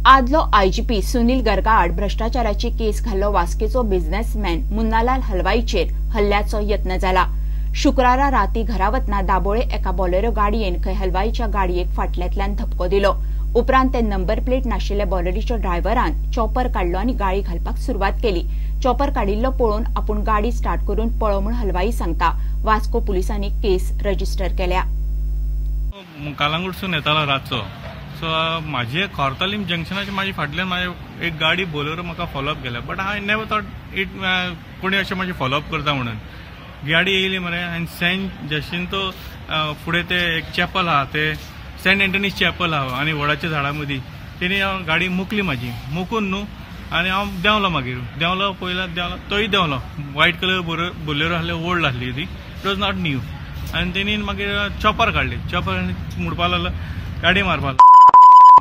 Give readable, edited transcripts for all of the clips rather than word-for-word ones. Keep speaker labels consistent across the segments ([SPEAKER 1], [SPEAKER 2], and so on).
[SPEAKER 1] आदलो आयजीपी सुनील गरगाड भ्रष्टाचाराची केस घाल्लो वास्केचो बिझनेसमॅन मुन्नालाल हलवाईचेर हल्ल्याचो यत्न जाला। शुक्रारा राती घरा वतना दाबोळे एका बोलेरो गाडयेन खंय हलवाईच्या गाडयेक फाटल्यातल्यान धपको दिलो। उपरांत ते नंबर प्लेट नाशिल्ल्या बोलेरोच्या ड्रायव्हरान चॉपर काढलो आनी गाडी घालपाक सुरवात केली। चॉपर काडिल्लो पळोवन आपूण गाडी स्टार्ट करून पळो म्हूण हलवाई सांगता। वास्को पुलिसांनी केस रजिस्टर केल्या।
[SPEAKER 2] कालांगूटसून येतालो रातचो सो माझे खोर्तालीम जंक्शनाचे माझी फाटल्यान माझी एक गाडी बोलेरो म्हाका फॉलोअप केल्या but I never thought it कोणी अशें माझे फॉलोअप करता म्हणून गाडी येयली मरे आनी सेंट जशिंतो फुडें ते एक चॅपल आहा ते सेंट एंटनीज चॅपल आहा आनी वडाच्या झाडां मदीं तेणी गाडी मुकली म्हाजी मुकून न्हू आनी हांव देंवलो मागीर देंवलो पयला देंवलो तोय देंवलो व्हायट कलर बोलेरो आहली ओल्ड आहली ती इट वॉज नॉट न्यू आनी तेणी मागीर चॉपर काडली चॉपर मुडपा लागलो गाडी मारपा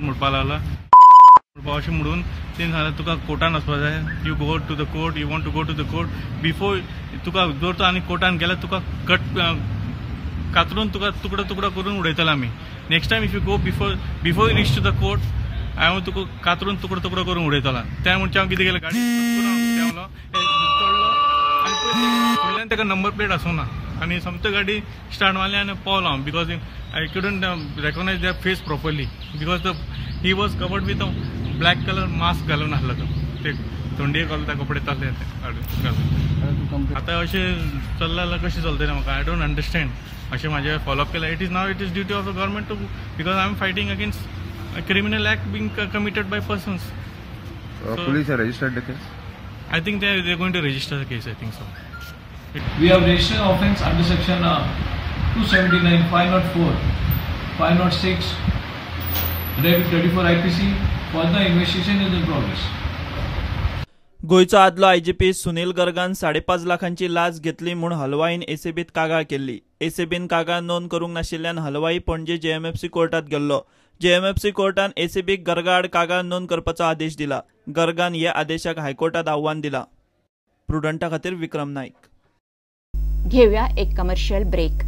[SPEAKER 2] मुडपा लागला अशें म्हणून तेणें सांगलें तुका कोर्टान वचपा जाय you go to the court you want to go to the court before तुका जर तूं आनी कोर्टान गेल्यार तुका कातरून तुका तुकडो तुकडो करून उडयतले आमी next time if you go before you reach to the court हांव तुका कातरून तुकडो तुकडो करून उडयतलो त्या म्हणचे हांव कितें केलें गाडी देंवलो चडलो आनी फुडल्यान ताका नंबर प्लेट आसूना आनी समतो गाडी स्टार्ट मारली आनी पावलो हांव because I couldn't recognize their face properly because he was covered with a black color mask घालून आसलो तो ते थंडी घालता कपडे तसले आता अशें चल्ला कशें चलतलें म्हाका आय डोंट अंडरस्टँड अशें म्हाजे फॉलोअप केला it is duty of the government to because I am fighting against a criminal act being committed by persons.
[SPEAKER 3] Police have registered the case?
[SPEAKER 2] I think they're going to register the case, I think so.
[SPEAKER 4] We have registered offence under section 279, 504, 506, Reg 34 IPC. Further investigation is in progress.
[SPEAKER 5] गोयचो आदलो IGP Sunil गर्गान 5.5 लाखांची लाच घेतली म्हूण हलवाईन एसीबीत कागाळ केल्ली। एसीबीन कागाळ नोंद करूंक नाशिल्ल्यान हलवाई पणजे जेएमएफसी कोर्टात गेल्लो। जेएमएफसी कोर्टान एसीबीक गर्गाड कागाळ नोंद करपाचो आदेश दिला। गर्गान हे आदेशाक हायकोर्टात आव्हान दिला। प्रुडंटा खातीर विक्रम नाईक।
[SPEAKER 1] घेऊया एक कमर्शियल ब्रेक।